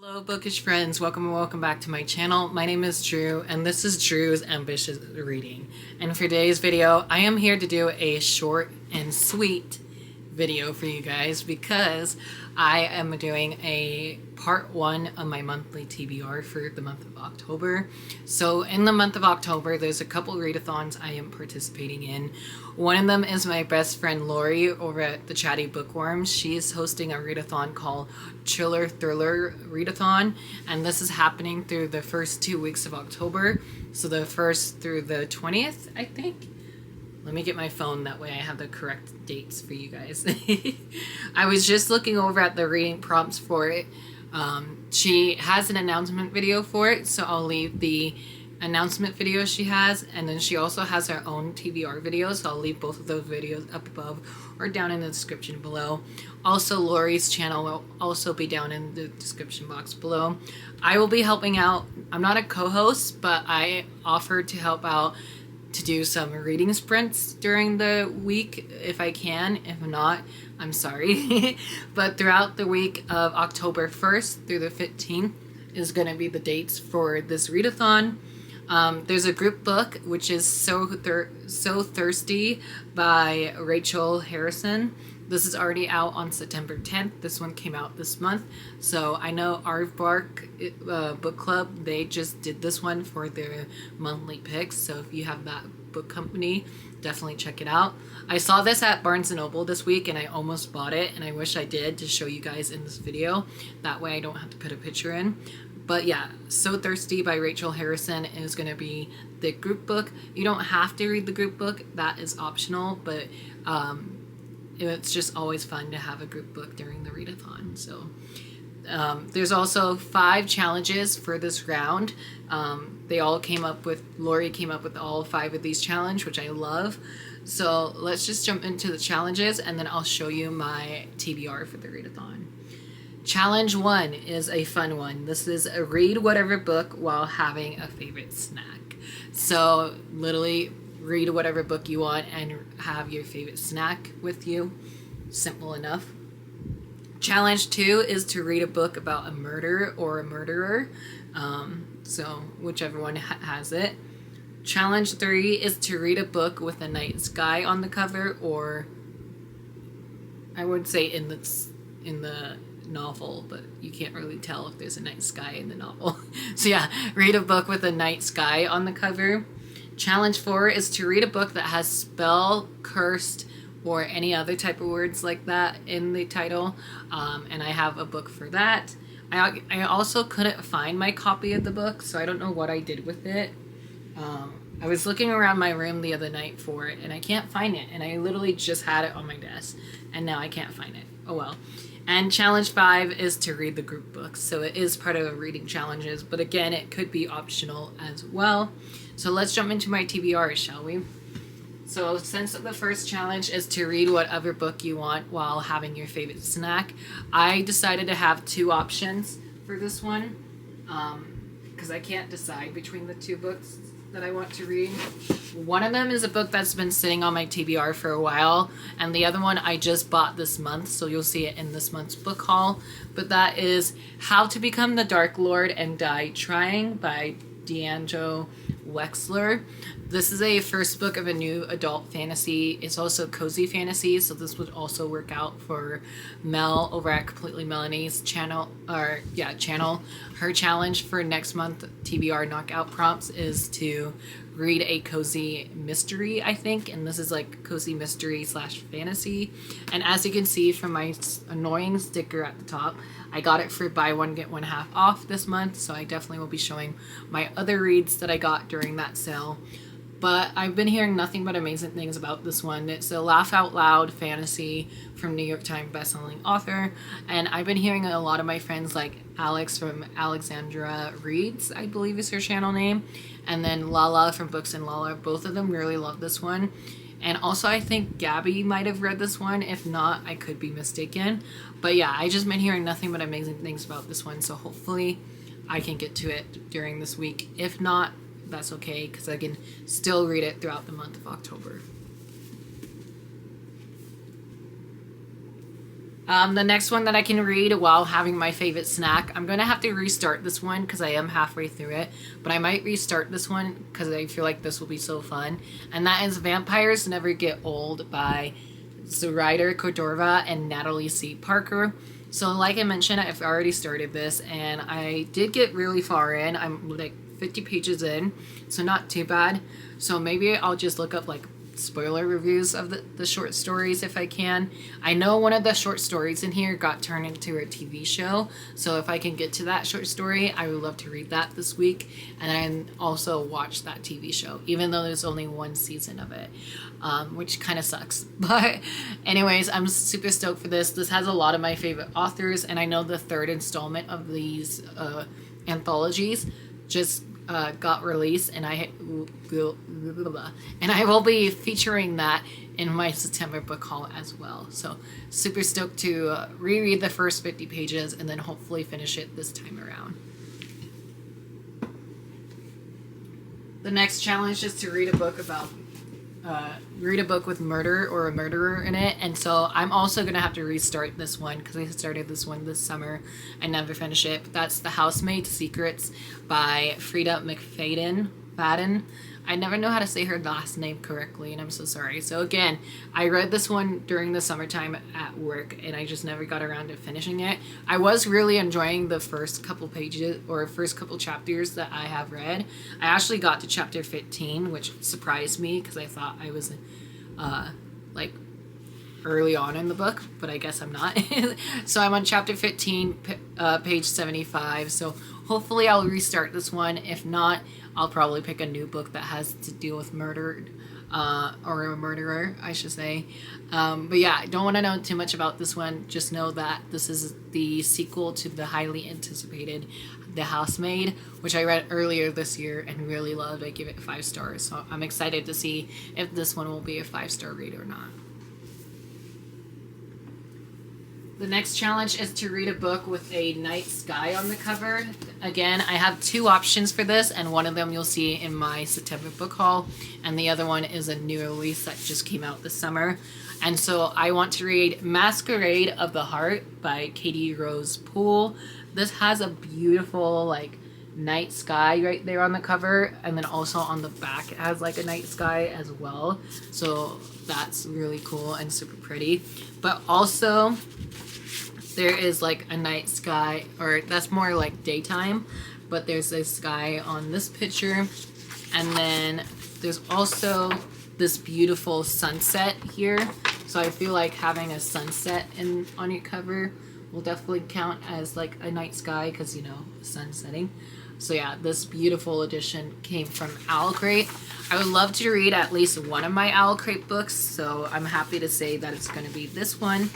Hello bookish friends, welcome and welcome back to my channel. My name is Drew and this is Drew's Ambitious Reading. And for today's video, I am here to do a short and sweet video for you guys because I am doing a part 1 of my monthly TBR for the month of October. So in the month of October, there's a couple readathons I am participating in. One of them is my best friend Lori over at the Chatty Bookworms. She is hosting a readathon called Chiller Thriller Readathon, and this is happening through the first 2 weeks of October. So the 1st through the 20th, I think. Let me get my phone, that way I have the correct dates for you guys. I was just looking over at the reading prompts for it. She has an announcement video for it, so I'll leave the announcement video she has, and then she also has her own TBR videos, so I'll leave both of those videos up above or down in the description below. Also, Lori's channel will also be down in the description box below. I will be helping out. I'm not a co-host, but I offered to help out to do some reading sprints during the week if I can. If not, I'm sorry. But throughout the week of October 1st through the 15th is going to be the dates for this readathon. There's a group book, which is So Thirsty by Rachel Harrison. This is already out on September 10th. This one came out this month. So I know Aardvark Book Club, they just did this one for their monthly picks. So if you have that book company, definitely check it out. I saw this at Barnes & Noble this week and I almost bought it, and I wish I did to show you guys in this video. That way I don't have to put a picture in. But yeah, So Thirsty by Rachel Harrison is going to be the group book. You don't have to read the group book. That is optional, but it's just always fun to have a group book during the readathon. So there's also 5 challenges for this round. Lori came up with all 5 of these challenges, which I love. So let's just jump into the challenges and then I'll show you my TBR for the readathon. Challenge 1 is a fun one. This is a read whatever book while having a favorite snack. So literally read whatever book you want and have your favorite snack with you. Simple enough. Challenge 2 is to read a book about a murder or a murderer. So whichever one has it. Challenge 3 is to read a book with a night sky on the cover, or I would say in the novel, but you can't really tell if there's a night sky in the novel. So yeah, read a book with a night sky on the cover. Challenge 4 is to read a book that has spell, cursed, or any other type of words like that in the title. And I have a book for that. I also couldn't find my copy of the book, so I don't know what I did with it. I was looking around my room the other night for it, and I can't find it. And I literally just had it on my desk, and now I can't find it. Oh well. And challenge 5 is to read the group books. So it is part of the reading challenges, but again, it could be optional as well. So let's jump into my TBR, shall we? So since the first challenge is to read whatever book you want while having your favorite snack, I decided to have 2 options for this one because I can't decide between the 2 books that I want to read. One of them is a book that's been sitting on my TBR for a while, and the other one I just bought this month, so you'll see it in this month's book haul. But that is How to Become the Dark Lord and Die Trying by D'Angelo Wexler. This is a first book of a new adult fantasy. It's also cozy fantasy, so this would also work out for Mel over at Completely Melanie's channel. Her challenge for next month TBR knockout prompts is to read a cozy mystery, I think, and this is like cozy mystery / fantasy. And as you can see from my annoying sticker at the top, I got it for buy one get one half off this month, so I definitely will be showing my other reads that I got during that sale. But I've been hearing nothing but amazing things about this one. It's a laugh out loud fantasy from New York Times bestselling author, and I've been hearing a lot of my friends like Alex from Alexandra Reads, I believe is her channel name, and then Lala from Books and Lala, both of them really love this one. And also I think Gabby might have read this one. If not, I could be mistaken. But yeah, I just been hearing nothing but amazing things about this one, so hopefully I can get to it during this week. If not, that's okay, because I can still read it throughout the month of October. The next one that I can read while having my favorite snack, I'm going to have to restart this one because I am halfway through it. But I might restart this one because I feel like this will be so fun. And that is Vampires Never Get Old by Zoraida Cordova and Natalie C. Parker. So like I mentioned, I've already started this and I did get really far in. I'm like 50 pages in, so not too bad. So maybe I'll just look up like spoiler reviews of the short stories if I can. I know one of the short stories in here got turned into a TV show, so if I can get to that short story, I would love to read that this week and then also watch that TV show, even though there's only one season of it, which kind of sucks. But anyways, I'm super stoked for this. This has a lot of my favorite authors, and I know the third installment of these anthologies just got released, and I will be featuring that in my September book haul as well. So super stoked to reread the first 50 pages and then hopefully finish it this time around. The next challenge is to read a book with murder or a murderer in it, and so I'm also gonna have to restart this one because I started this one this summer and never finished it. But that's The Housemaid Secrets by Frida McFadden. I never know how to say her last name correctly, and I'm so sorry. So again, I read this one during the summertime at work, and I just never got around to finishing it. I was really enjoying the first couple pages or first couple chapters that I have read. I actually got to chapter 15, which surprised me because I thought I was like early on in the book, but I guess I'm not. So I'm on chapter 15, page 75. So hopefully I'll restart this one. If not, I'll probably pick a new book that has to deal with murder, or a murderer, I should say. But yeah, I don't want to know too much about this one. Just know that this is the sequel to the highly anticipated The Housemaid, which I read earlier this year and really loved. I give it 5 stars. So I'm excited to see if this one will be a 5-star read or not. The next challenge is to read a book with a night sky on the cover. Again, I have 2 options for this, and one of them you'll see in my September book haul, and the other one is a new release that just came out this summer. And so I want to read Masquered of the Heart by Katie Rose Poole. This has a beautiful like night sky right there on the cover, and then also on the back it has like a night sky as well. So that's really cool and super pretty. But also there is like a night sky, or that's more like daytime, but there's a sky on this picture, and then there's also this beautiful sunset here. So I feel like having a sunset on your cover will definitely count as like a night sky because, you know, sun setting. So yeah, this beautiful edition came from Owl Crate. I would love to read at least one of my Owl Crate books, so I'm happy to say that it's going to be this one.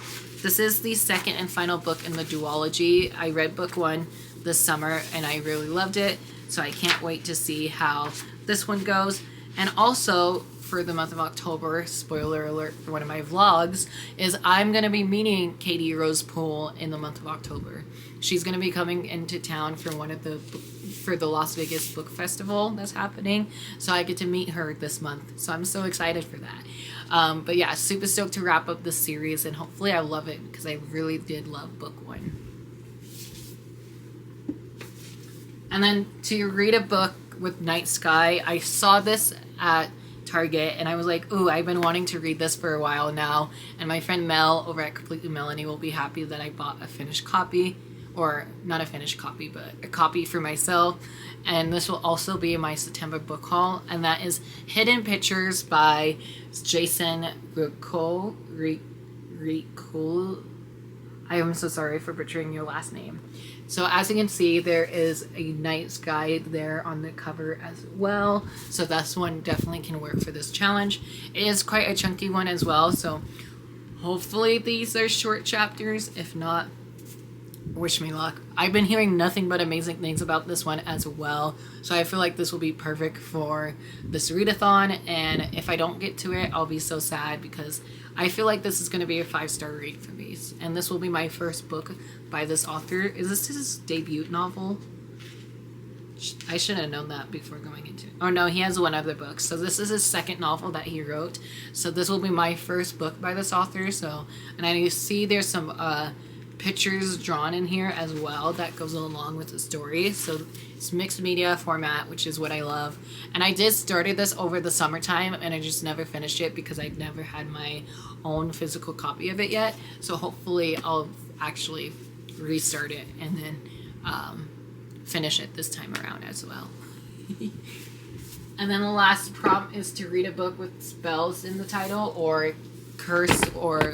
This is the second and final book in the duology. I read book 1 this summer and I really loved it, so I can't wait to see how this one goes. And also, for the month of October, spoiler alert for one of my vlogs, is I'm going to be meeting Katie Rose Poole in the month of October. She's going to be coming into town for for the Las Vegas Book Festival that's happening, so I get to meet her this month. So I'm so excited for that. But yeah, super stoked to wrap up this series, and hopefully I love it because I really did love book 1. And then to read a book with night sky, I saw this at Target and I was like, ooh, I've been wanting to read this for a while now, and my friend Mel over at Completely Melanie will be happy that I bought a finished copy, or not a finished copy, but a copy for myself. And this will also be in my September book haul, and that is Hidden Pictures by Jason Rico. I am so sorry for butchering your last name. So as you can see, there is a night sky there on the cover as well. So this one definitely can work for this challenge. It is quite a chunky one as well, so hopefully these are short chapters. If not, wish me luck. I've been hearing nothing but amazing things about this one as well, so I feel like this will be perfect for this readathon, and if I don't get to it, I'll be so sad because I feel like this is going to be a 5-star read for me, and this will be my first book by this author. Is this his debut novel? I should have known that before going into it. Oh no, he has one other book. So this is his second novel that he wrote. So this will be my first book by this author. So, and I see there's some pictures drawn in here as well that goes along with the story. So it's mixed media format, which is what I love. And I did started this over the summertime and I just never finished it because I never had my own physical copy of it yet. So hopefully I'll actually restart it and then finish it this time around as well. And then the last prompt is to read a book with spells in the title or curse or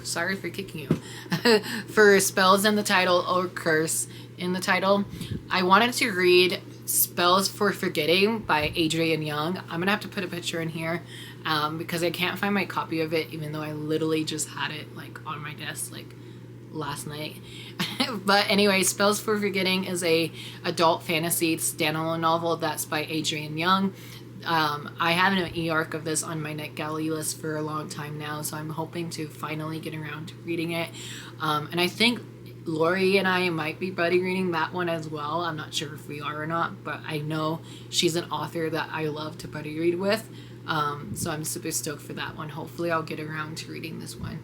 sorry for kicking you. For spells in the title or curse in the title. I wanted to read Spells for Forgetting by Adrienne Young. I'm gonna have to put a picture in here because I can't find my copy of it, even though I literally just had it like on my desk like last night. But anyway, Spells for Forgetting is a adult fantasy standalone novel that's by Adrienne Young. I have an e-arc of this on my NetGalley list for a long time now, so I'm hoping to finally get around to reading it. And I think Lori and I might be buddy reading that one as well. I'm not sure if we are or not, but I know she's an author that I love to buddy read with. So I'm super stoked for that one. Hopefully I'll get around to reading this one.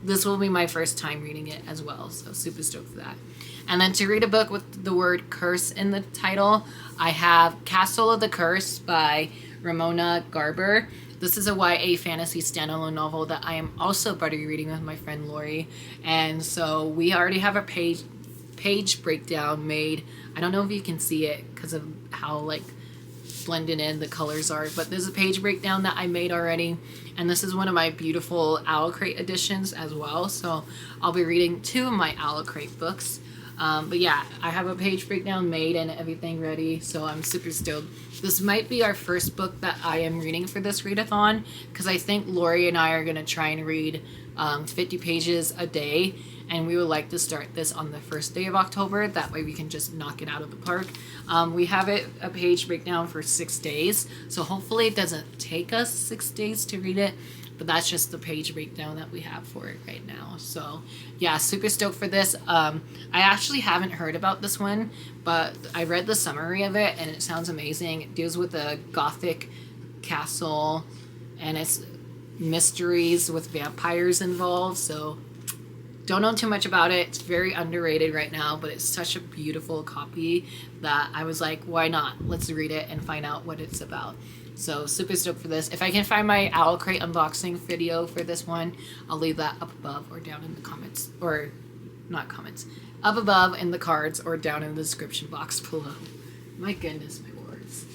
This will be my first time reading it as well, so super stoked for that. And then to read a book with the word curse in the title, I have Castle of the Curse by Ramona Garber. This is a YA fantasy standalone novel that I am also buddy reading with my friend Lori. And so we already have a page breakdown made. I don't know if you can see it because of how like blended in the colors are, but there's a page breakdown that I made already, and this is one of my beautiful Owl Crate editions as well, so I'll be reading 2 of my Owl Crate books. But yeah, I have a page breakdown made and everything ready, so I'm super stoked. This might be our first book that I am reading for this readathon, because I think Lori and I are going to try and read 50 pages a day, and we would like to start this on the first day of October. That way we can just knock it out of the park. We have a page breakdown for 6 days, so hopefully it doesn't take us 6 days to read it, but that's just the page breakdown that we have for it right now. So yeah, super stoked for this. I actually haven't heard about this one, but I read the summary of it and it sounds amazing. It deals with a gothic castle and it's mysteries with vampires involved, so don't know too much about it. It's very underrated right now, but it's such a beautiful copy that I was like, why not? Let's read it and find out what it's about. So super stoked for this. If I can find my Owl Crate unboxing video for this one, I'll leave that up above or down in the comments, or not comments, up above in the cards or down in the description box below. My goodness, my words.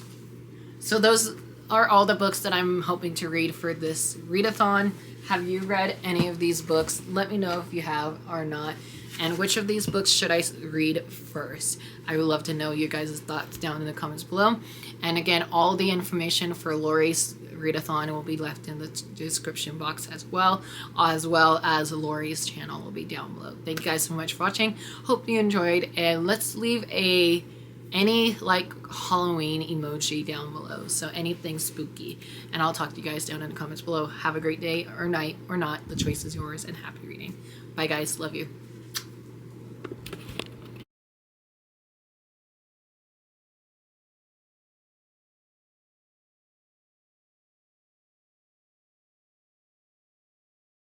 So those are all the books that I'm hoping to read for this readathon. Have you read any of these books? Let me know if you have or not. And which of these books should I read first? I would love to know your guys' thoughts down in the comments below. And again, all the information for Lori's readathon will be left in the description box as well as Lori's channel will be down below. Thank you guys so much for watching. Hope you enjoyed, and let's leave any like Halloween emoji down below, so anything spooky, and I'll talk to you guys down in the comments below. Have a great day or night or not, the choice is yours, and happy reading. Bye guys, love you.